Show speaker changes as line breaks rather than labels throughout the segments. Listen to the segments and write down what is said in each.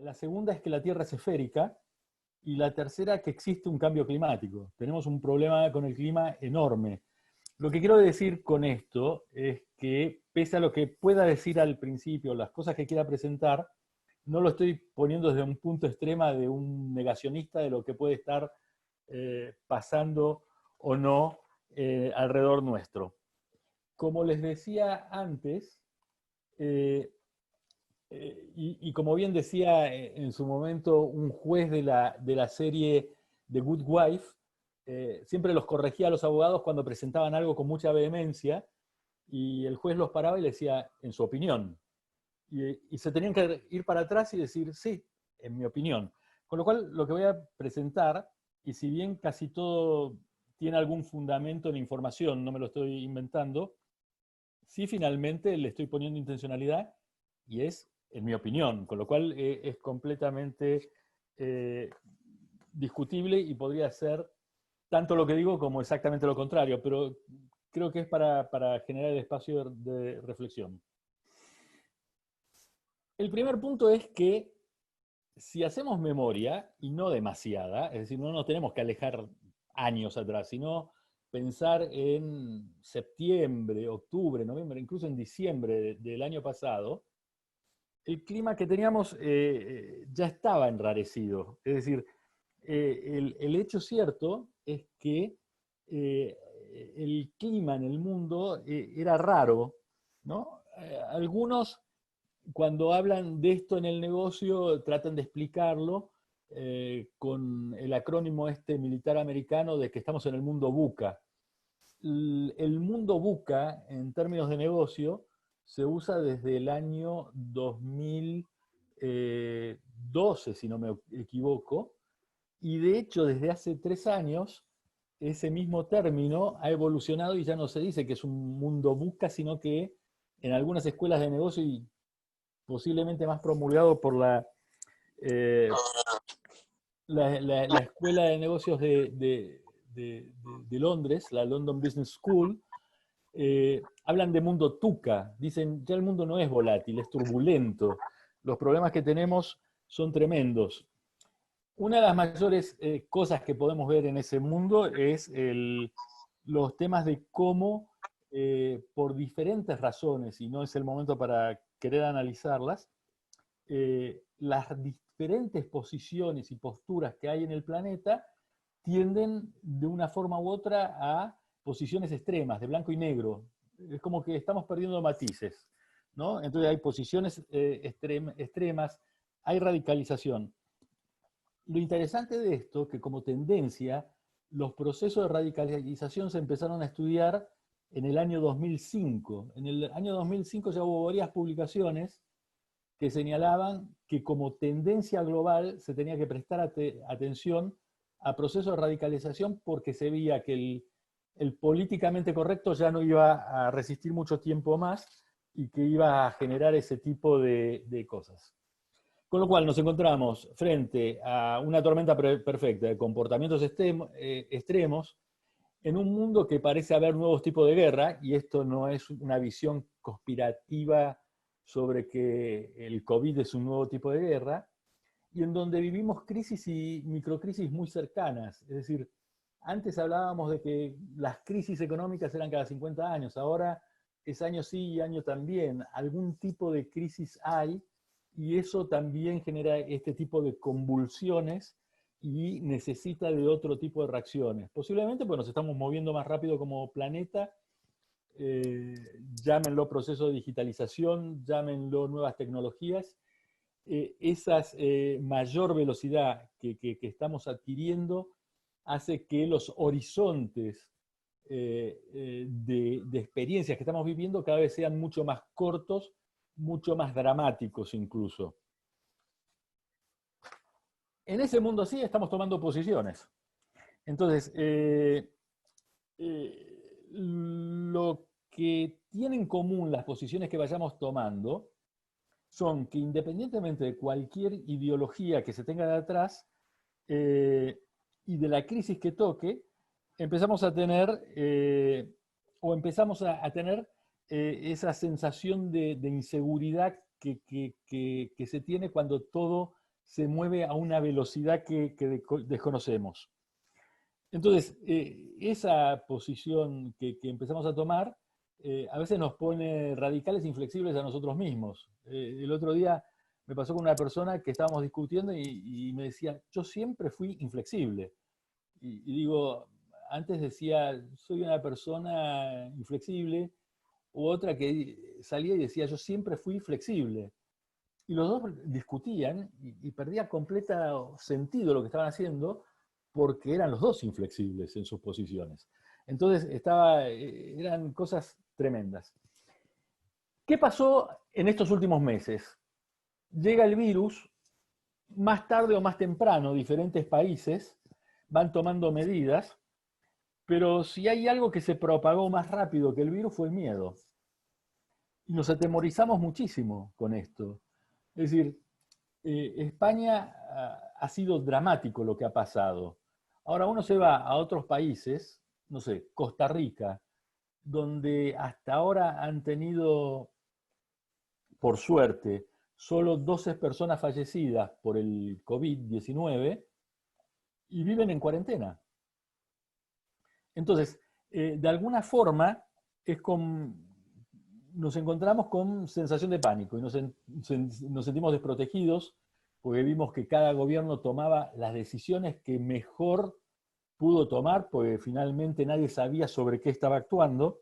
La segunda es que la Tierra es esférica, y la tercera que existe un cambio climático. Tenemos un problema con el clima enorme. Lo que quiero decir con esto es que, pese a lo que pueda decir al principio, las cosas que quiera presentar, no lo estoy poniendo desde un punto extremo de un negacionista de lo que puede estar pasando o no alrededor nuestro. Como les decía antes, y como bien decía en su momento un juez de la serie The Good Wife, siempre los corregía a los abogados cuando presentaban algo con mucha vehemencia, y el juez los paraba y le decía, en su opinión. Y se tenían que ir para atrás y decir, sí, en mi opinión. Con lo cual, lo que voy a presentar, y si bien casi todo tiene algún fundamento en información, no me lo estoy inventando, sí finalmente le estoy poniendo intencionalidad y es en mi opinión, con lo cual es completamente discutible y podría ser tanto lo que digo como exactamente lo contrario, pero creo que es para generar el espacio de reflexión. El primer punto es que si hacemos memoria, y no demasiada, es decir, no nos tenemos que alejar años atrás, sino pensar en septiembre, octubre, noviembre, incluso en diciembre del año pasado, el clima que teníamos ya estaba enrarecido. Es decir, el hecho cierto es que eh, el clima en el mundo era raro, ¿no? Algunos, cuando hablan de esto en el negocio, tratan de explicarlo con el acrónimo este militar americano de que estamos en el mundo VUCA. El mundo VUCA, en términos de negocio, se usa desde el año 2012, si no me equivoco, y de hecho desde hace 3 años ese mismo término ha evolucionado y ya no se dice que es un mundo VUCA, sino que en algunas escuelas de negocio, y posiblemente más promulgado por eh, la Escuela de Negocios de Londres, la London Business School, hablan de mundo TUCA. Dicen, ya el mundo no es volátil, es turbulento. Los problemas que tenemos son tremendos. Una de las mayores cosas que podemos ver en ese mundo es los temas de cómo, por diferentes razones, y no es el momento para querer analizarlas, las diferentes posiciones y posturas que hay en el planeta tienden de una forma u otra a posiciones extremas, de blanco y negro. Es como que estamos perdiendo matices, ¿no? Entonces hay posiciones extremas, hay radicalización. Lo interesante de esto, que como tendencia, los procesos de radicalización se empezaron a estudiar en el año 2005. En el año 2005 ya hubo varias publicaciones que señalaban que como tendencia global se tenía que prestar atención a procesos de radicalización porque se veía que el políticamente correcto ya no iba a resistir mucho tiempo más y que iba a generar ese tipo de cosas. Con lo cual nos encontramos frente a una tormenta perfecta de comportamientos extremos en un mundo que parece haber nuevos tipos de guerra, y esto no es una visión conspirativa sobre que el COVID es un nuevo tipo de guerra, y en donde vivimos crisis y microcrisis muy cercanas. Es decir, antes hablábamos de que las crisis económicas eran cada 50 años, ahora es año sí y año también. Algún tipo de crisis hay, y eso también genera este tipo de convulsiones y necesita de otro tipo de reacciones. Posiblemente pues nos estamos moviendo más rápido como planeta, eh, llámenlo proceso de digitalización, llámenlo nuevas tecnologías, esa mayor velocidad que estamos adquiriendo hace que los horizontes de experiencias que estamos viviendo cada vez sean mucho más cortos, mucho más dramáticos incluso. En ese mundo sí estamos tomando posiciones. Entonces, lo que tienen en común las posiciones que vayamos tomando son que independientemente de cualquier ideología que se tenga de atrás y de la crisis que toque, empezamos a tener o empezamos a tener esa sensación de inseguridad que se tiene cuando todo se mueve a una velocidad que desconocemos. Entonces, esa posición que empezamos a tomar a veces nos pone radicales e inflexibles a nosotros mismos. El otro día me pasó con una persona que estábamos discutiendo y me decía, yo siempre fui inflexible. Y digo, antes decía, soy una persona inflexible, u otra que salía y decía, yo siempre fui flexible. Y los dos discutían y perdía completo sentido lo que estaban haciendo porque eran los dos inflexibles en sus posiciones. Entonces eran cosas tremendas. ¿Qué pasó en estos últimos meses? Llega el virus, más tarde o más temprano, diferentes países van tomando medidas, pero si hay algo que se propagó más rápido que el virus fue el miedo. Y nos atemorizamos muchísimo con esto. Es decir, España ha sido dramático lo que ha pasado. Ahora uno se va a otros países, no sé, Costa Rica, donde hasta ahora han tenido, por suerte, solo 12 personas fallecidas por el COVID-19 y viven en cuarentena. Entonces, de alguna forma, nos encontramos con sensación de pánico y nos sentimos desprotegidos porque vimos que cada gobierno tomaba las decisiones que mejor pudo tomar, porque finalmente nadie sabía sobre qué estaba actuando.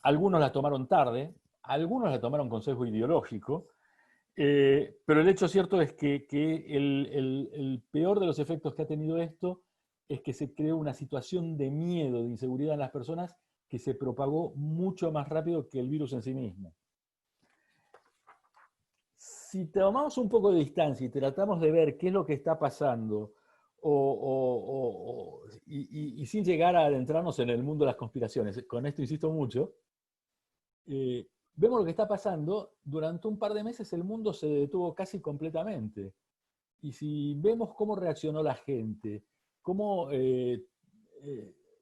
Algunos la tomaron tarde, algunos la tomaron con sesgo ideológico, pero el hecho cierto es que el peor de los efectos que ha tenido esto es que se creó una situación de miedo, de inseguridad en las personas que se propagó mucho más rápido que el virus en sí mismo. Si tomamos un poco de distancia y tratamos de ver qué es lo que está pasando, y sin llegar a adentrarnos en el mundo de las conspiraciones, con esto insisto mucho, vemos lo que está pasando, durante un par de meses el mundo se detuvo casi completamente. Y si vemos cómo reaccionó la gente, cómo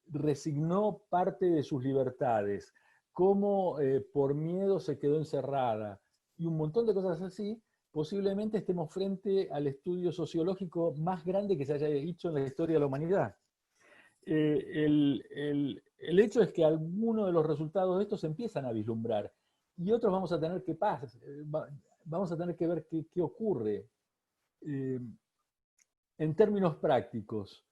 resignó parte de sus libertades, cómo por miedo se quedó encerrada, y un montón de cosas así, posiblemente estemos frente al estudio sociológico más grande que se haya hecho en la historia de la humanidad. El hecho es que algunos de los resultados de esto se empiezan a vislumbrar, y otros vamos a tener que vamos a tener que ver qué ocurre. En términos prácticos,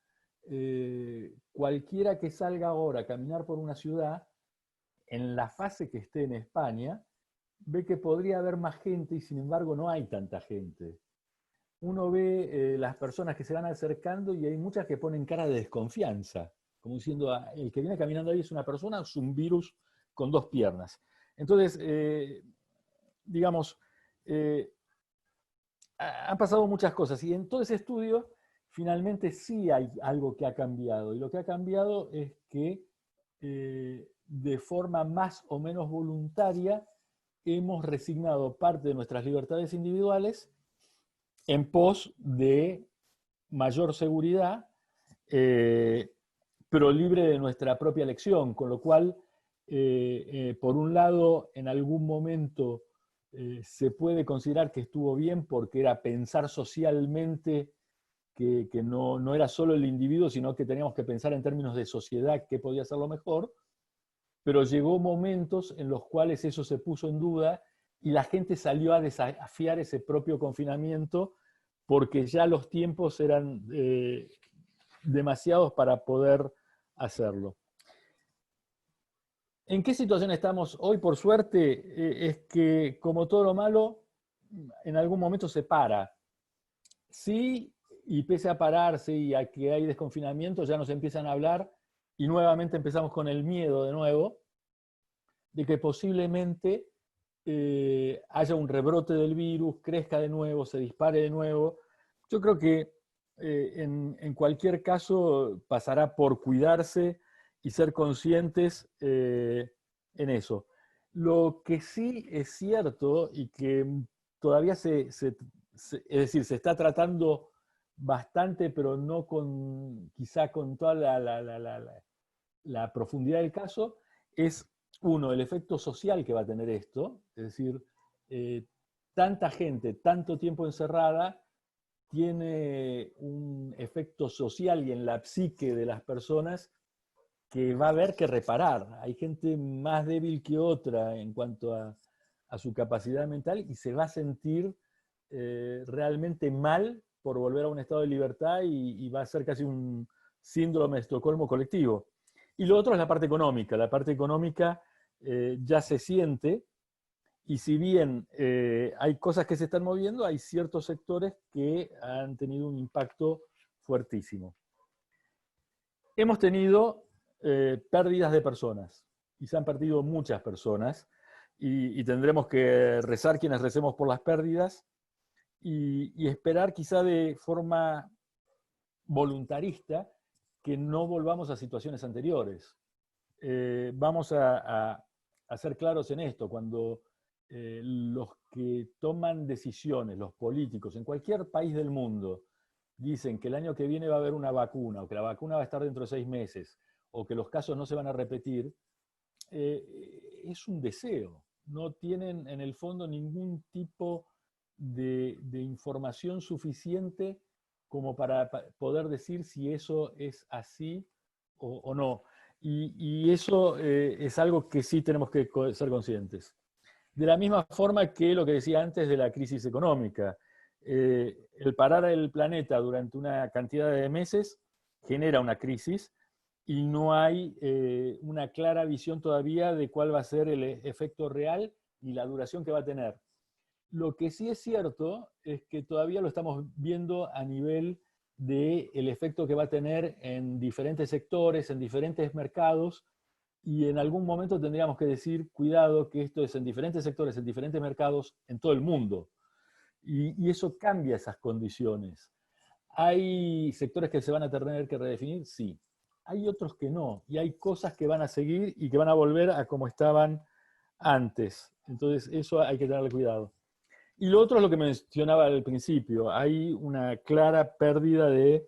cualquiera que salga ahora a caminar por una ciudad, en la fase que esté en España, ve que podría haber más gente y sin embargo no hay tanta gente. Uno ve las personas que se van acercando y hay muchas que ponen cara de desconfianza, como diciendo, el que viene caminando ahí es una persona, es un virus con dos piernas. Entonces, digamos, han pasado muchas cosas y en todo ese estudio finalmente sí hay algo que ha cambiado, y lo que ha cambiado es que de forma más o menos voluntaria hemos resignado parte de nuestras libertades individuales en pos de mayor seguridad, pero libre de nuestra propia elección, con lo cual, por un lado, en algún momento se puede considerar que estuvo bien porque era pensar socialmente que no era solo el individuo, sino que teníamos que pensar en términos de sociedad qué podía ser lo mejor, pero llegó momentos en los cuales eso se puso en duda y la gente salió a desafiar ese propio confinamiento porque ya los tiempos eran demasiados para poder hacerlo. ¿En qué situación estamos hoy? Por suerte, es que como todo lo malo, en algún momento se para. Sí, y pese a pararse y a que hay desconfinamiento, ya nos empiezan a hablar y nuevamente empezamos con el miedo de nuevo, de que posiblemente haya un rebrote del virus, crezca de nuevo, se dispare de nuevo. Yo creo que en cualquier caso pasará por cuidarse y ser conscientes en eso. Lo que sí es cierto y que todavía es decir, se está tratando bastante, pero no quizá con toda la profundidad del caso, es uno, el efecto social que va a tener esto, es decir, tanta gente, tanto tiempo encerrada, tiene un efecto social y en la psique de las personas que va a haber que reparar. Hay gente más débil que otra en cuanto a su capacidad mental y se va a sentir realmente mal por volver a un estado de libertad y va a ser casi un síndrome de Estocolmo colectivo. Y lo otro es la parte económica. La parte económica ya se siente y si bien hay cosas que se están moviendo, hay ciertos sectores que han tenido un impacto fuertísimo. Hemos tenido pérdidas de personas y se han perdido muchas personas y tendremos que rezar quienes recemos por las pérdidas y esperar quizá de forma voluntarista que no volvamos a situaciones anteriores. Vamos a ser claros en esto, cuando los que toman decisiones, los políticos, en cualquier país del mundo, dicen que el año que viene va a haber una vacuna, o que la vacuna va a estar dentro de 6 meses, o que los casos no se van a repetir, es un deseo. No tienen en el fondo ningún tipo de información suficiente como para poder decir si eso es así o no. Y eso es algo que sí tenemos que ser conscientes. De la misma forma que lo que decía antes de la crisis económica. El parar el planeta durante una cantidad de meses genera una crisis y no hay una clara visión todavía de cuál va a ser el efecto real y la duración que va a tener. Lo que sí es cierto es que todavía lo estamos viendo a nivel del efecto que va a tener en diferentes sectores, en diferentes mercados, y en algún momento tendríamos que decir, cuidado, que esto es en diferentes sectores, en diferentes mercados, en todo el mundo. Y eso cambia esas condiciones. ¿Hay sectores que se van a tener que redefinir? Sí. Hay otros que no. Y hay cosas que van a seguir y que van a volver a como estaban antes. Entonces, eso hay que tenerle cuidado. Y lo otro es lo que mencionaba al principio. Hay una clara pérdida de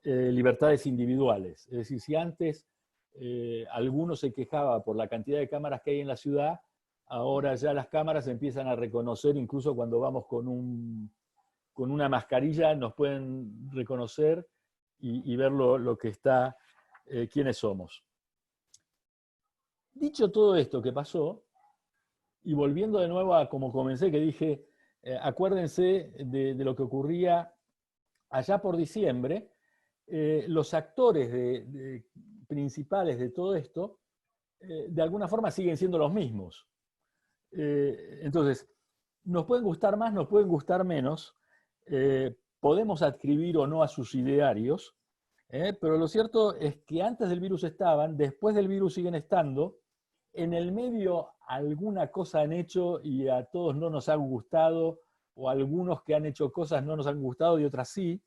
libertades individuales. Es decir, si antes alguno se quejaba por la cantidad de cámaras que hay en la ciudad, ahora ya las cámaras empiezan a reconocer, incluso cuando vamos con una mascarilla, nos pueden reconocer y ver lo que está, quiénes somos. Dicho todo esto que pasó, y volviendo de nuevo a como comencé, que dije, acuérdense de lo que ocurría allá por diciembre, los actores principales de todo esto, de alguna forma siguen siendo los mismos. Entonces, nos pueden gustar más, nos pueden gustar menos, podemos adscribir o no a sus idearios, pero lo cierto es que antes del virus estaban, después del virus siguen estando, en el medio alguna cosa han hecho y a todos no nos ha gustado, o algunos que han hecho cosas no nos han gustado y otras sí.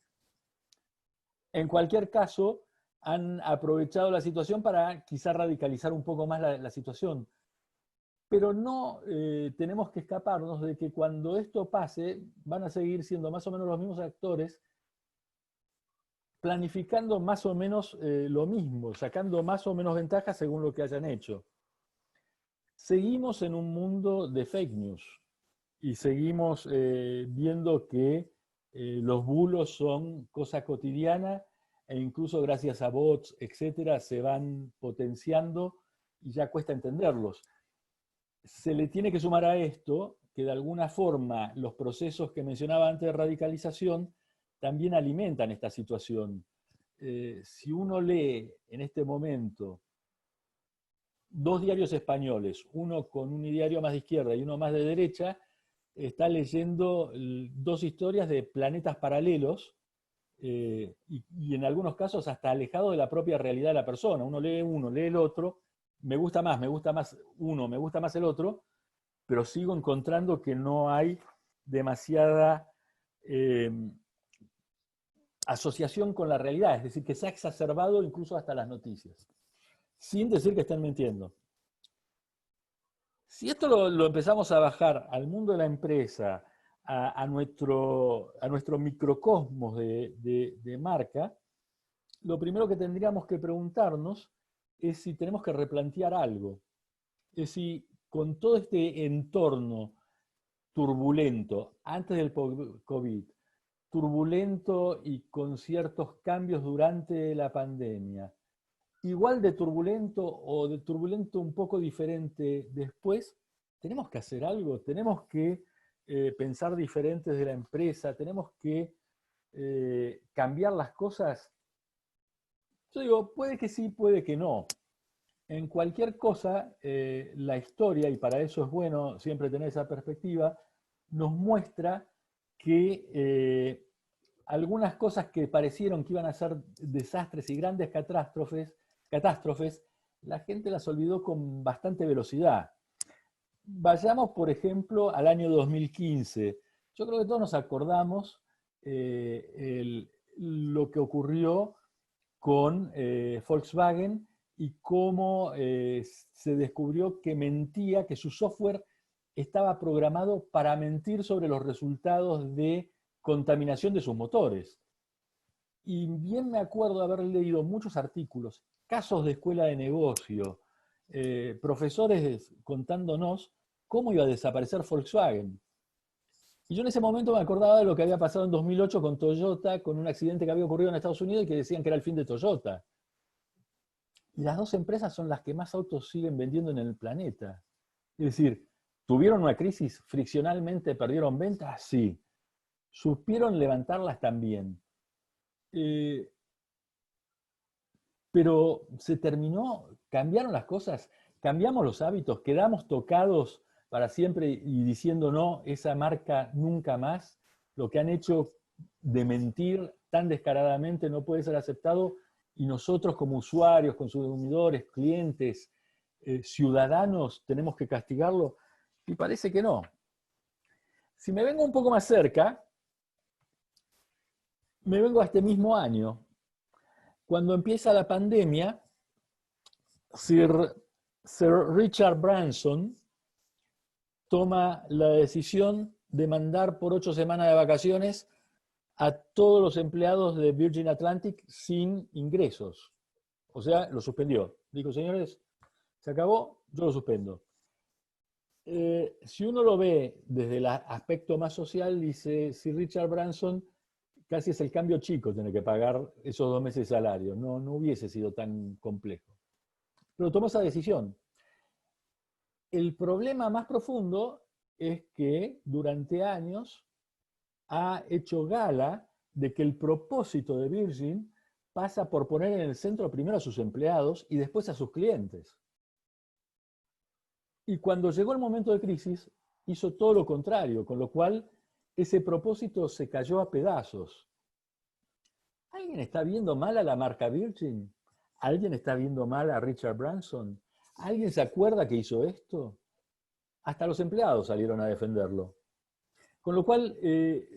En cualquier caso, han aprovechado la situación para quizá radicalizar un poco más la situación. Pero no tenemos que escaparnos de que cuando esto pase van a seguir siendo más o menos los mismos actores, planificando más o menos lo mismo, sacando más o menos ventajas según lo que hayan hecho. Seguimos en un mundo de fake news y seguimos viendo que los bulos son cosa cotidiana e incluso gracias a bots, etcétera, se van potenciando y ya cuesta entenderlos. Se le tiene que sumar a esto que de alguna forma los procesos que mencionaba antes de radicalización también alimentan esta situación. Si uno lee en este momento 2 diarios españoles, uno con un ideario más de izquierda y uno más de derecha, está leyendo 2 historias de planetas paralelos y en algunos casos hasta alejado de la propia realidad de la persona. Uno, lee el otro, me gusta más uno, me gusta más el otro, pero sigo encontrando que no hay demasiada asociación con la realidad, es decir, que se ha exacerbado incluso hasta las noticias, sin decir que estén mintiendo. Si esto lo empezamos a bajar al mundo de la empresa, a nuestro microcosmos de marca, lo primero que tendríamos que preguntarnos es si tenemos que replantear algo. Es si con todo este entorno turbulento antes del COVID, turbulento y con ciertos cambios durante la pandemia, igual de turbulento o de turbulento un poco diferente después, tenemos que hacer algo, tenemos que pensar diferentes de la empresa, tenemos que cambiar las cosas. Yo digo, puede que sí, puede que no. En cualquier cosa, la historia, y para eso es bueno siempre tener esa perspectiva, nos muestra que algunas cosas que parecieron que iban a ser desastres y grandes catástrofes, la gente las olvidó con bastante velocidad. Vayamos, por ejemplo, al año 2015. Yo creo que todos nos acordamos lo que ocurrió con Volkswagen y cómo se descubrió que mentía, que su software estaba programado para mentir sobre los resultados de contaminación de sus motores. Y bien me acuerdo de haber leído muchos artículos, casos de escuela de negocio, profesores contándonos cómo iba a desaparecer Volkswagen. Y yo en ese momento me acordaba de lo que había pasado en 2008 con Toyota, con un accidente que había ocurrido en Estados Unidos y que decían que era el fin de Toyota. Y las dos empresas son las que más autos siguen vendiendo en el planeta. Es decir, ¿tuvieron una crisis? ¿Friccionalmente perdieron ventas? Sí. ¿Supieron levantarlas también? Pero se terminó, cambiaron las cosas, cambiamos los hábitos, quedamos tocados para siempre y diciendo no, esa marca nunca más. Lo que han hecho de mentir tan descaradamente no puede ser aceptado y nosotros como usuarios, consumidores, clientes, ciudadanos, tenemos que castigarlo. Y parece que no. Si me vengo un poco más cerca, me vengo a este mismo año. Cuando empieza la pandemia, Sir Richard Branson toma la decisión de mandar por 8 semanas de vacaciones a todos los empleados de Virgin Atlantic sin ingresos. O sea, lo suspendió. Dijo, señores, se acabó, yo lo suspendo. Si uno lo ve desde el aspecto más social, dice, Sir Richard Branson casi es el cambio chico tener que pagar esos 2 meses de salario. No hubiese sido tan complejo. Pero tomó esa decisión. El problema más profundo es que durante años ha hecho gala de que el propósito de Virgin pasa por poner en el centro primero a sus empleados y después a sus clientes. Y cuando llegó el momento de crisis, hizo todo lo contrario, con lo cual ese propósito se cayó a pedazos. ¿Alguien está viendo mal a la marca Virgin? ¿Alguien está viendo mal a Richard Branson? ¿Alguien se acuerda que hizo esto? Hasta los empleados salieron a defenderlo. Con lo cual,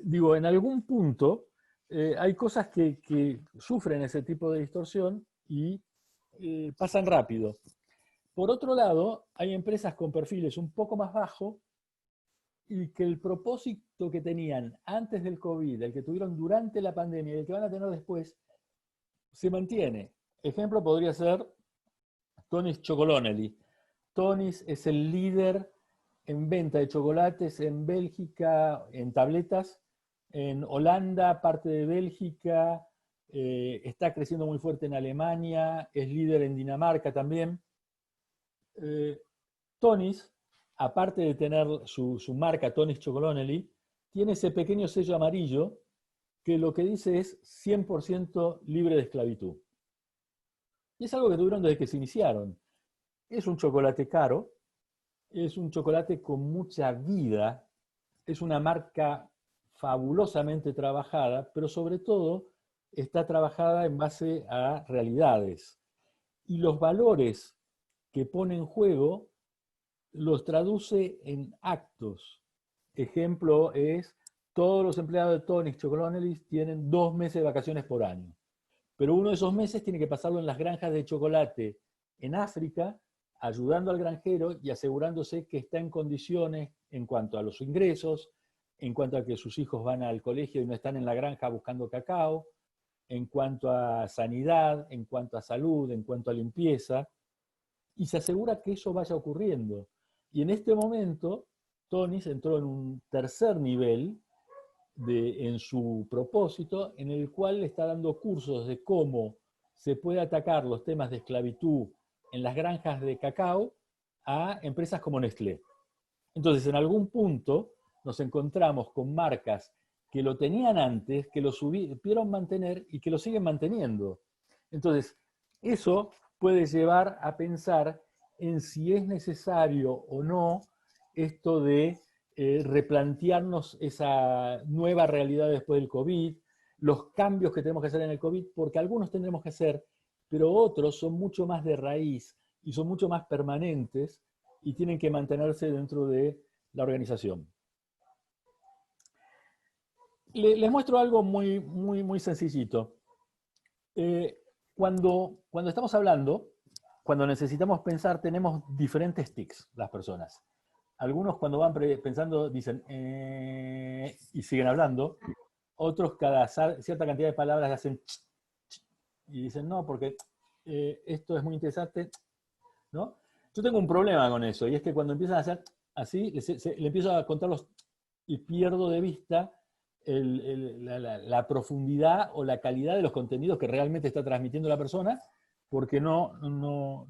digo, en algún punto hay cosas que sufren ese tipo de distorsión y pasan rápido. Por otro lado, hay empresas con perfiles un poco más bajos y que el propósito que tenían antes del COVID, el que tuvieron durante la pandemia y el que van a tener después, se mantiene. Ejemplo podría ser Tony's Chocolonely. Tony's es el líder en venta de chocolates en Bélgica, en tabletas, en Holanda, parte de Bélgica, está creciendo muy fuerte en Alemania, es líder en Dinamarca también. Tony's, aparte de tener su marca Tony's Chocolonely, tiene ese pequeño sello amarillo que lo que dice es 100% libre de esclavitud. Y es algo que tuvieron desde que se iniciaron. Es un chocolate caro, es un chocolate con mucha vida, es una marca fabulosamente trabajada, pero sobre todo está trabajada en base a realidades. Y los valores que pone en juego los traduce en actos. Ejemplo es, todos los empleados de Tony's Chocolonely tienen 2 meses de vacaciones por año. Pero uno de esos meses tiene que pasarlo en las granjas de chocolate en África, ayudando al granjero y asegurándose que está en condiciones en cuanto a los ingresos, en cuanto a que sus hijos van al colegio y no están en la granja buscando cacao, en cuanto a sanidad, en cuanto a salud, en cuanto a limpieza, y se asegura que eso vaya ocurriendo. Y en este momento Tonis entró en un tercer nivel en su propósito, en el cual está dando cursos de cómo se puede atacar los temas de esclavitud en las granjas de cacao a empresas como Nestlé. Entonces, en algún punto nos encontramos con marcas que lo tenían antes, que lo supieron mantener y que lo siguen manteniendo. Entonces, eso puede llevar a pensar en si es necesario o no esto de replantearnos esa nueva realidad después del COVID, los cambios que tenemos que hacer en el COVID, porque algunos tendremos que hacer, pero otros son mucho más de raíz y son mucho más permanentes y tienen que mantenerse dentro de la organización. Les muestro algo muy, muy, muy sencillito. Cuando estamos hablando, cuando necesitamos pensar, tenemos diferentes tics las personas. Algunos cuando van pensando dicen y siguen hablando. Otros cada cierta cantidad de palabras hacen y dicen no, porque esto es muy interesante, ¿no? Yo tengo un problema con eso, y es que cuando empiezan a hacer así, le empiezo a contarlos y pierdo de vista la profundidad o la calidad de los contenidos que realmente está transmitiendo la persona, porque no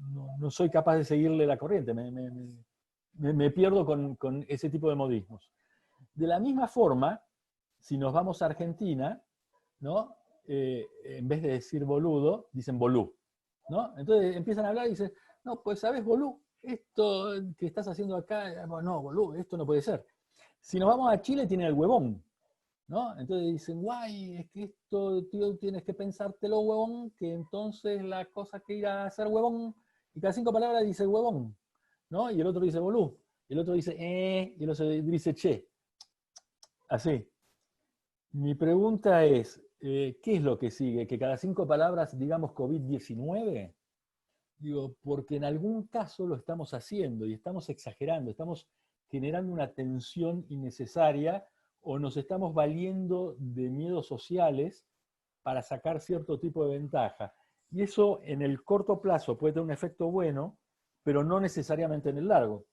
soy capaz de seguirle la corriente, me pierdo con ese tipo de modismos. De la misma forma, si nos vamos a Argentina, ¿no? En vez de decir boludo, dicen bolú, ¿no? Entonces empiezan a hablar y dicen, no, pues sabes, bolú, esto que estás haciendo acá, no, bolú, esto no puede ser. Si nos vamos a Chile, tienen el huevón, ¿no? Entonces dicen, guay, es que esto, tío, tienes que pensártelo, huevón, que entonces la cosa que ir a hacer huevón, y cada 5 palabras dice huevón, ¿no? Y el otro dice bolú, y el otro dice y el otro dice che. Así. Mi pregunta es, ¿qué es lo que sigue? ¿Que cada 5 palabras digamos COVID-19? Digo, porque en algún caso lo estamos haciendo y estamos exagerando, estamos generando una tensión innecesaria o nos estamos valiendo de miedos sociales para sacar cierto tipo de ventaja. Y eso en el corto plazo puede tener un efecto bueno, pero no necesariamente en el largo.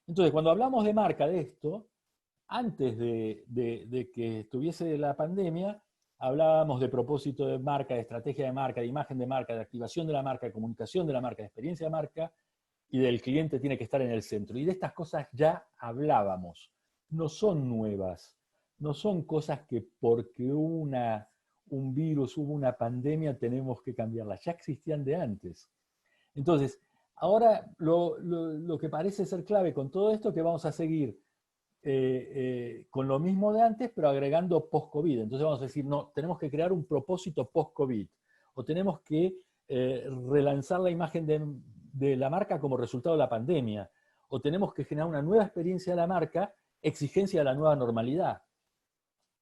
Entonces, cuando hablamos de marca de esto, antes de que estuviese la pandemia, hablábamos de propósito de marca, de estrategia de marca, de imagen de marca, de activación de la marca, de comunicación de la marca, de experiencia de marca, y del cliente tiene que estar en el centro. Y de estas cosas ya hablábamos. No son nuevas, no son cosas que porque hubo un virus, hubo una pandemia, tenemos que cambiarlas. Ya existían de antes. Entonces, ahora lo que parece ser clave con todo esto es que vamos a seguir con lo mismo de antes, pero agregando post-COVID. Entonces vamos a decir, no, tenemos que crear un propósito post-COVID, o tenemos que relanzar la imagen de la marca como resultado de la pandemia, o tenemos que generar una nueva experiencia de la marca, exigencia de la nueva normalidad.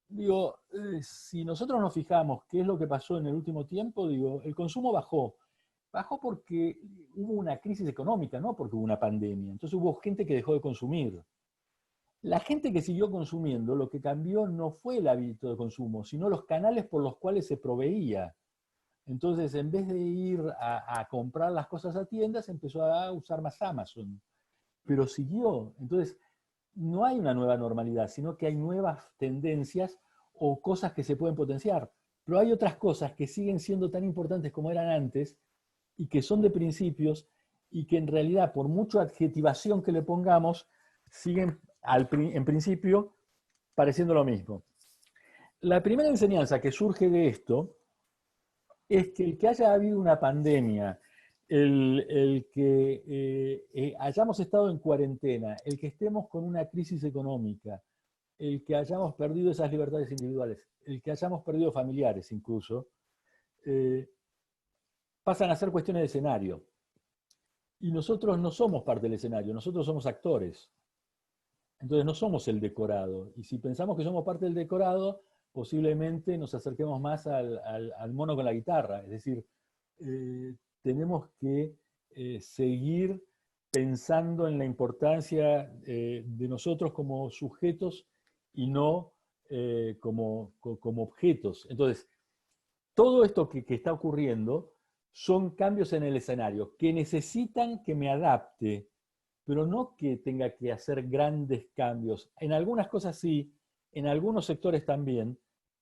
Digo, si nosotros nos fijamos qué es lo que pasó en el último tiempo, digo, el consumo bajó. Bajó porque hubo una crisis económica, no porque hubo una pandemia. Entonces hubo gente que dejó de consumir. La gente que siguió consumiendo, lo que cambió no fue el hábito de consumo, sino los canales por los cuales se proveía. Entonces, en vez de ir a comprar las cosas a tiendas, empezó a usar más Amazon. Pero siguió. Entonces, no hay una nueva normalidad, sino que hay nuevas tendencias o cosas que se pueden potenciar. Pero hay otras cosas que siguen siendo tan importantes como eran antes y que son de principios y que en realidad, por mucha adjetivación que le pongamos, siguen en principio pareciendo lo mismo. La primera enseñanza que surge de esto es que el que haya habido una pandemia, el que hayamos estado en cuarentena, el que estemos con una crisis económica, el que hayamos perdido esas libertades individuales, el que hayamos perdido familiares incluso, pasan a ser cuestiones de escenario. Y nosotros no somos parte del escenario, nosotros somos actores. Entonces no somos el decorado. Y si pensamos que somos parte del decorado, posiblemente nos acerquemos más al mono con la guitarra. Es decir, tenemos que seguir pensando en la importancia de nosotros como sujetos y no como objetos. Entonces, todo esto que está ocurriendo son cambios en el escenario que necesitan que me adapte, pero no que tenga que hacer grandes cambios. En algunas cosas sí, en algunos sectores también,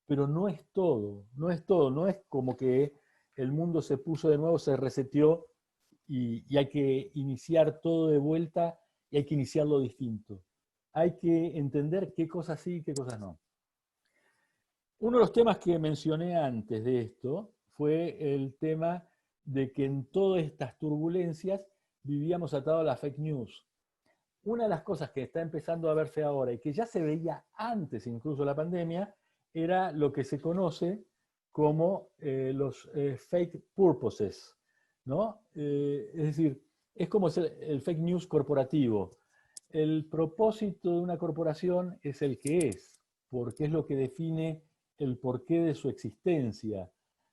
pero no es todo, no es todo, no es como que el mundo se puso de nuevo, se reseteó y hay que iniciar todo de vuelta y hay que iniciarlo distinto. Hay que entender qué cosas sí y qué cosas no. Uno de los temas que mencioné antes de esto fue el tema de que en todas estas turbulencias vivíamos atados a la fake news. Una de las cosas que está empezando a verse ahora y que ya se veía antes incluso de la pandemia era lo que se conoce como los fake purposes, ¿no? Es decir, es como el fake news corporativo. El propósito de una corporación es el que es, porque es lo que define el porqué de su existencia.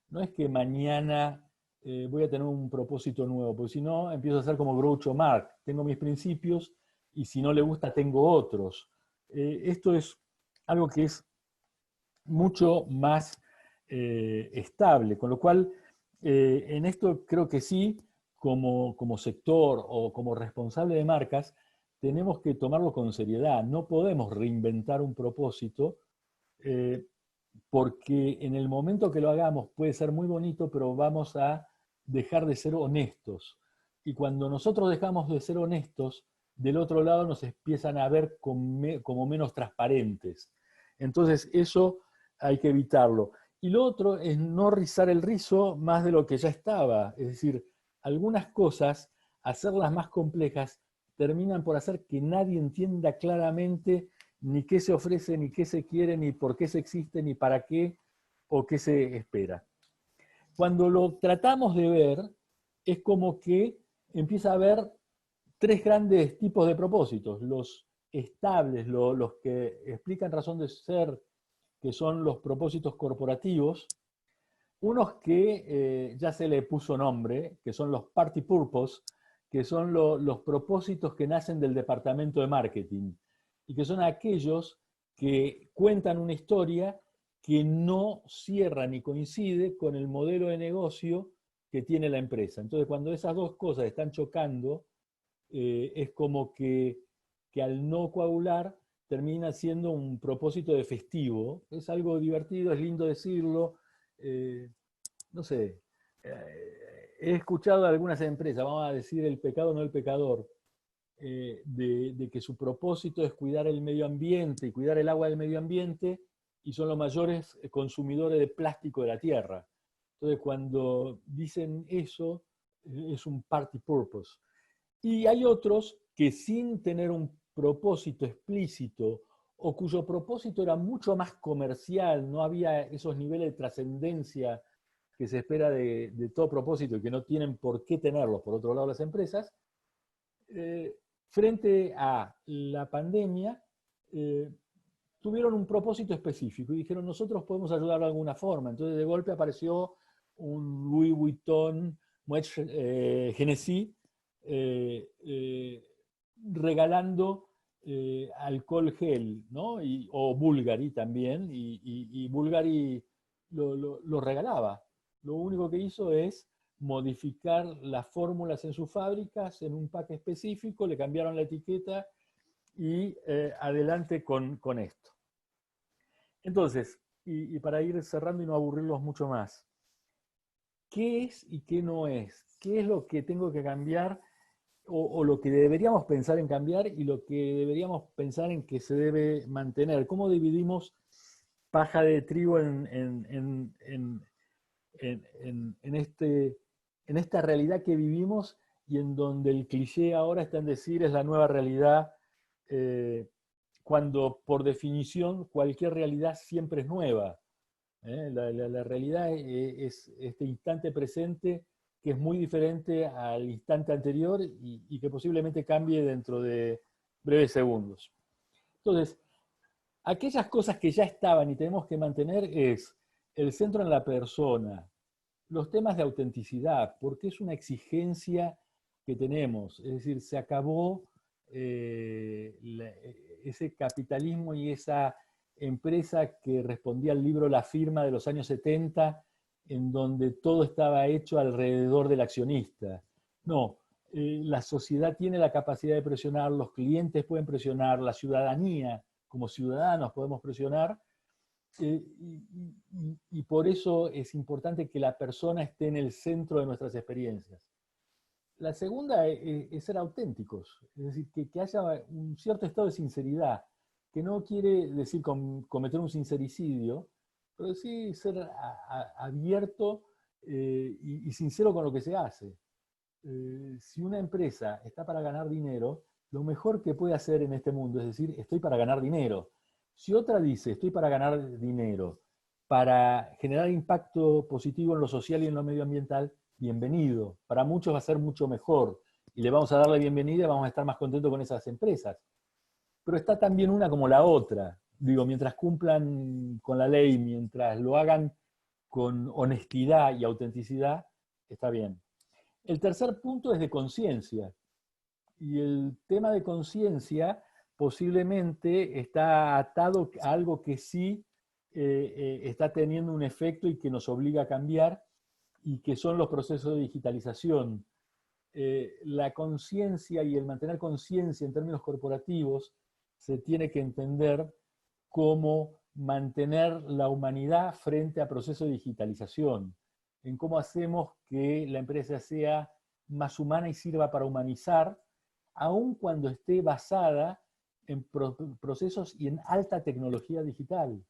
No es que mañana voy a tener un propósito nuevo, porque si no empiezo a ser como Groucho Marx, tengo mis principios y si no le gusta tengo otros. Esto es algo que es mucho más estable, con lo cual en esto creo que sí, como sector o como responsable de marcas, tenemos que tomarlo con seriedad. No podemos reinventar un propósito eh, porque en el momento que lo hagamos puede ser muy bonito, pero vamos a dejar de ser honestos. Y cuando nosotros dejamos de ser honestos, del otro lado nos empiezan a ver como menos transparentes. Entonces eso hay que evitarlo. Y lo otro es no rizar el rizo más de lo que ya estaba. Es decir, algunas cosas, hacerlas más complejas, terminan por hacer que nadie entienda claramente ni qué se ofrece, ni qué se quiere, ni por qué se existe, ni para qué o qué se espera. Cuando lo tratamos de ver, es como que empieza a haber tres grandes tipos de propósitos. Los estables, los que explican razón de ser, que son los propósitos corporativos. Unos que ya se le puso nombre, que son los party purpose, que son los propósitos que nacen del departamento de marketing y que son aquellos que cuentan una historia que no cierra ni coincide con el modelo de negocio que tiene la empresa. Entonces, cuando esas dos cosas están chocando, es como que al no coagular termina siendo un propósito de festivo. Es algo divertido, es lindo decirlo. No sé, he escuchado a algunas empresas, vamos a decir el pecado no el pecador, de que su propósito es cuidar el medio ambiente y cuidar el agua del medio ambiente y son los mayores consumidores de plástico de la tierra. Entonces, cuando dicen eso, es un party purpose. Y hay otros que sin tener un propósito explícito o cuyo propósito era mucho más comercial, no había esos niveles de trascendencia que se espera de todo propósito y que no tienen por qué tenerlos, por otro lado, las empresas, frente a la pandemia, tuvieron un propósito específico y dijeron, nosotros podemos ayudar de alguna forma. Entonces, de golpe apareció un Louis Vuitton, Moet Hennessy, regalando alcohol gel, ¿no? O Bulgari también, y Bulgari lo regalaba. Lo único que hizo es modificar las fórmulas en sus fábricas en un pack específico, le cambiaron la etiqueta y adelante con esto. Entonces, y para ir cerrando y no aburrirlos mucho más, ¿qué es y qué no es? ¿Qué es lo que tengo que cambiar o lo que deberíamos pensar en cambiar y lo que deberíamos pensar en que se debe mantener? ¿Cómo dividimos paja de trigo en esta realidad que vivimos y en donde el cliché ahora está en decir es la nueva realidad, cuando por definición cualquier realidad siempre es nueva? La realidad es este instante presente que es muy diferente al instante anterior y que posiblemente cambie dentro de breves segundos. Entonces, aquellas cosas que ya estaban y tenemos que mantener es el centro en la persona, los temas de autenticidad, porque es una exigencia que tenemos. Es decir, se acabó ese capitalismo y esa empresa que respondía al libro La Firma de los años 70, en donde todo estaba hecho alrededor del accionista. No, la sociedad tiene la capacidad de presionar, los clientes pueden presionar, la ciudadanía, como ciudadanos podemos presionar, y por eso es importante que la persona esté en el centro de nuestras experiencias. La segunda es ser auténticos, es decir, que haya un cierto estado de sinceridad, que no quiere decir cometer un sincericidio, pero sí ser abierto y sincero con lo que se hace. Si una empresa está para ganar dinero, lo mejor que puede hacer en este mundo es decir, estoy para ganar dinero. Si otra dice, estoy para ganar dinero, para generar impacto positivo en lo social y en lo medioambiental, bienvenido. Para muchos va a ser mucho mejor y le vamos a dar la bienvenida y vamos a estar más contentos con esas empresas. Pero está también una como la otra. Digo, mientras cumplan con la ley, mientras lo hagan con honestidad y autenticidad, está bien. El tercer punto es de conciencia. Y el tema de conciencia posiblemente está atado a algo que sí está teniendo un efecto y que nos obliga a cambiar, y que son los procesos de digitalización. La conciencia y el mantener conciencia en términos corporativos se tiene que entender como mantener la humanidad frente a procesos de digitalización, en cómo hacemos que la empresa sea más humana y sirva para humanizar, aun cuando esté basada en procesos y en alta tecnología digital.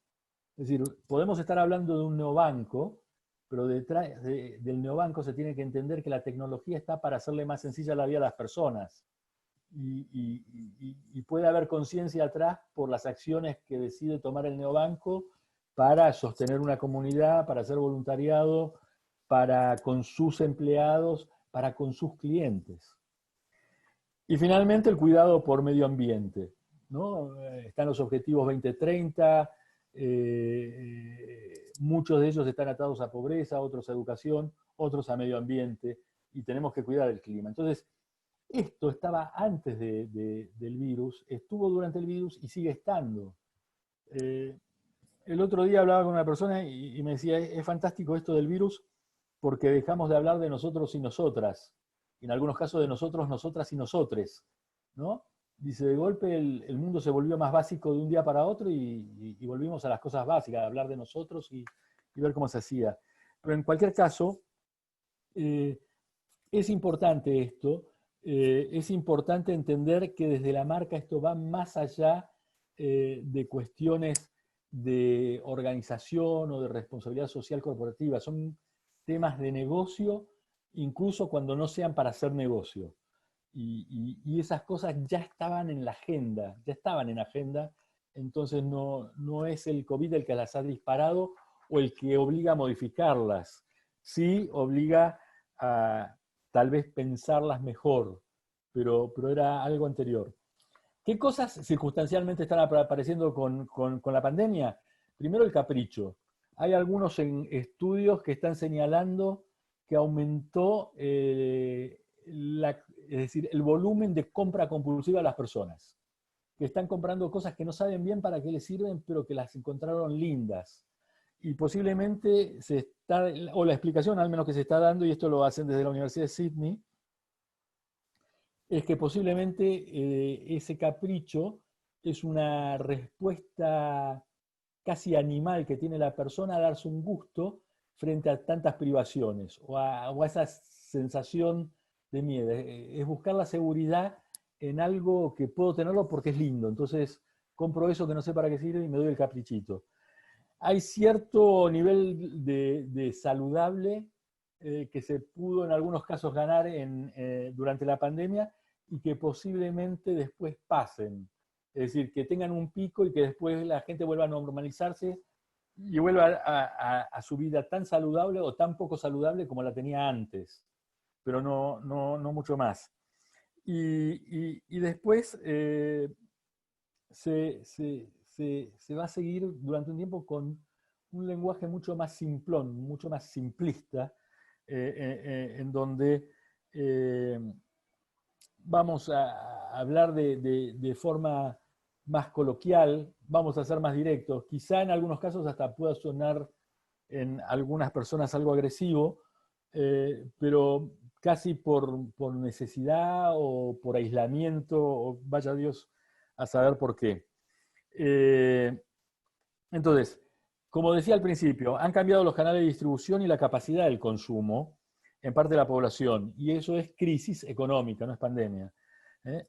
Es decir, podemos estar hablando de un neobanco, pero detrás del neobanco se tiene que entender que la tecnología está para hacerle más sencilla la vida a las personas. Y puede haber conciencia atrás por las acciones que decide tomar el neobanco para sostener una comunidad, para hacer voluntariado, para con sus empleados, para con sus clientes. Y finalmente el cuidado por medio ambiente, ¿no? Están los objetivos 2030, muchos de ellos están atados a pobreza, otros a educación, otros a medio ambiente, y tenemos que cuidar el clima. Entonces, esto estaba antes del virus, estuvo durante el virus y sigue estando. El otro día hablaba con una persona y me decía, es fantástico esto del virus porque dejamos de hablar de nosotros y nosotras, en algunos casos de nosotros, nosotras y nosotres, ¿no? Dice, de golpe el mundo se volvió más básico de un día para otro y volvimos a las cosas básicas, a hablar de nosotros y ver cómo se hacía. Pero en cualquier caso, es importante esto, es importante entender que desde la marca esto va más allá de cuestiones de organización o de responsabilidad social corporativa, son temas de negocio, incluso cuando no sean para hacer negocio. Y esas cosas ya estaban en la agenda, entonces no es el COVID el que las ha disparado o el que obliga a modificarlas, sí obliga a tal vez pensarlas mejor, pero era algo anterior. ¿Qué cosas circunstancialmente están apareciendo con la pandemia? Primero el capricho. Hay algunos estudios que están señalando que aumentó es decir, el volumen de compra compulsiva de las personas, que están comprando cosas que no saben bien para qué les sirven, pero que las encontraron lindas. Y posiblemente o la explicación al menos que se está dando, y esto lo hacen desde la Universidad de Sydney, es que posiblemente ese capricho es una respuesta casi animal que tiene la persona a darse un gusto frente a tantas privaciones o a esa sensación de miedo. Es buscar la seguridad en algo que puedo tenerlo porque es lindo. Entonces compro eso que no sé para qué sirve y me doy el caprichito. Hay cierto nivel de saludable que se pudo en algunos casos ganar durante la pandemia y que posiblemente después pasen. Es decir, que tengan un pico y que después la gente vuelva a normalizarse y vuelva a su vida tan saludable o tan poco saludable como la tenía antes, pero no mucho más. Y después se va a seguir durante un tiempo con un lenguaje mucho más simplón, mucho más simplista, en donde vamos a hablar de forma más coloquial, vamos a ser más directos. Quizá en algunos casos hasta pueda sonar en algunas personas algo agresivo, pero casi por necesidad o por aislamiento, o vaya Dios a saber por qué. Entonces, como decía al principio, han cambiado los canales de distribución y la capacidad del consumo en parte de la población, y eso es crisis económica, no es pandemia,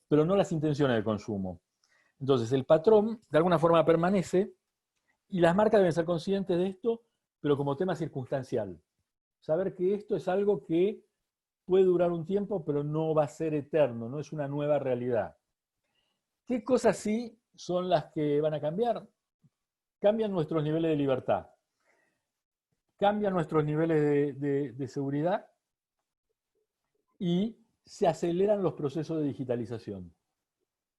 pero no las intenciones del consumo. Entonces, el patrón de alguna forma permanece, y las marcas deben ser conscientes de esto, pero como tema circunstancial. Saber que esto es algo que puede durar un tiempo, pero no va a ser eterno, no es una nueva realidad. ¿Qué cosas sí son las que van a cambiar? Cambian nuestros niveles de libertad, cambian nuestros niveles de seguridad y se aceleran los procesos de digitalización.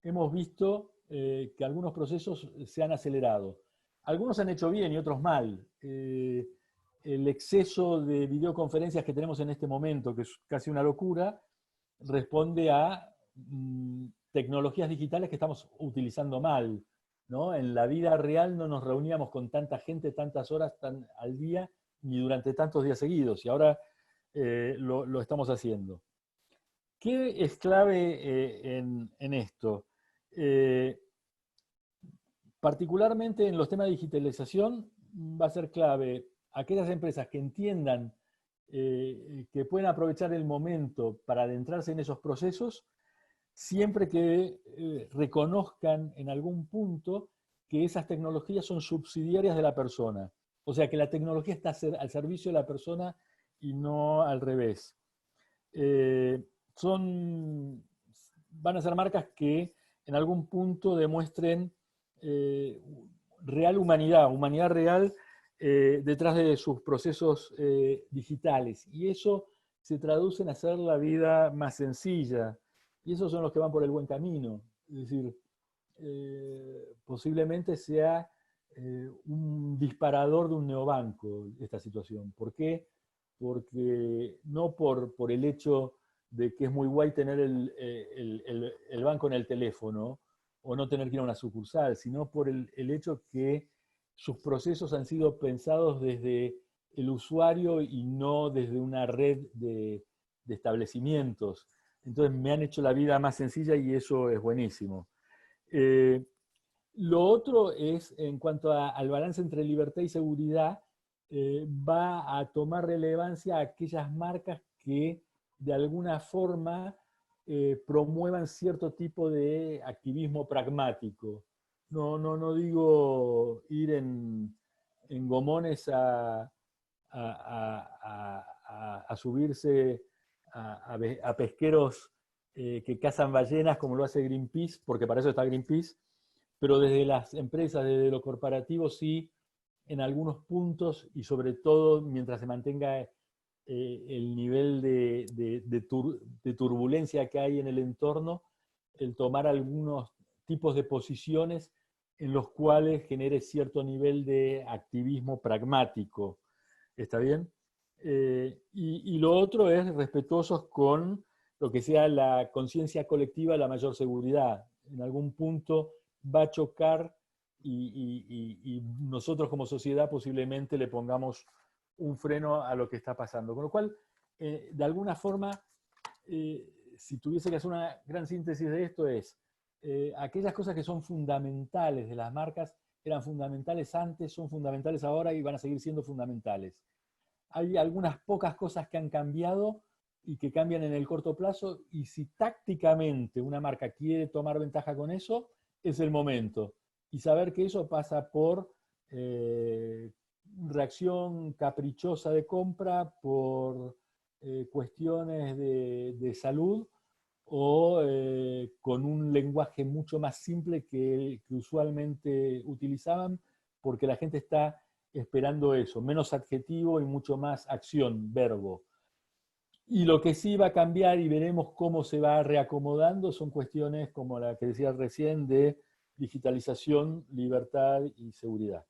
Hemos visto que algunos procesos se han acelerado. Algunos se han hecho bien y otros mal. El exceso de videoconferencias que tenemos en este momento, que es casi una locura, responde a tecnologías digitales que estamos utilizando mal, ¿no? En la vida real no nos reuníamos con tanta gente tantas horas al día ni durante tantos días seguidos, y ahora lo estamos haciendo. ¿Qué es clave en esto? Particularmente en los temas de digitalización va a ser clave aquellas empresas que entiendan que pueden aprovechar el momento para adentrarse en esos procesos, siempre que reconozcan en algún punto que esas tecnologías son subsidiarias de la persona. O sea, que la tecnología está al servicio de la persona y no al revés. Van a ser marcas que en algún punto demuestren real humanidad real detrás de sus procesos digitales. Y eso se traduce en hacer la vida más sencilla. Y esos son los que van por el buen camino. Es decir, posiblemente sea un disparador de un neobanco esta situación. ¿Por qué? Porque no por el hecho de que es muy guay tener el banco en el teléfono o no tener que ir a una sucursal, sino por el hecho que sus procesos han sido pensados desde el usuario y no desde una red de establecimientos. Entonces me han hecho la vida más sencilla y eso es buenísimo. Lo otro es, en cuanto al balance entre libertad y seguridad, va a tomar relevancia aquellas marcas que de alguna forma promuevan cierto tipo de activismo pragmático. No digo ir en gomones a subirse a pesqueros que cazan ballenas como lo hace Greenpeace, porque para eso está Greenpeace, pero desde las empresas, desde lo corporativo, sí, en algunos puntos, y sobre todo mientras se mantenga el nivel de turbulencia que hay en el entorno, el tomar algunos tipos de posiciones en los cuales genere cierto nivel de activismo pragmático. ¿Está bien? Y lo otro es respetuosos con lo que sea la conciencia colectiva, la mayor seguridad. En algún punto va a chocar y nosotros como sociedad posiblemente le pongamos un freno a lo que está pasando. Con lo cual, de alguna forma, si tuviese que hacer una gran síntesis de esto es, aquellas cosas que son fundamentales de las marcas eran fundamentales antes, son fundamentales ahora y van a seguir siendo fundamentales. Hay algunas pocas cosas que han cambiado y que cambian en el corto plazo, y si tácticamente una marca quiere tomar ventaja con eso, es el momento. Y saber que eso pasa por reacción caprichosa de compra, por cuestiones de salud, o con un lenguaje mucho más simple que usualmente utilizaban, porque la gente está esperando eso, menos adjetivo y mucho más acción, verbo. Y lo que sí va a cambiar, y veremos cómo se va reacomodando, son cuestiones como la que decía recién de digitalización, libertad y seguridad.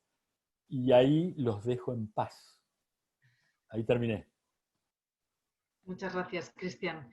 Y ahí los dejo en paz. Ahí terminé.
Muchas gracias, Cristian.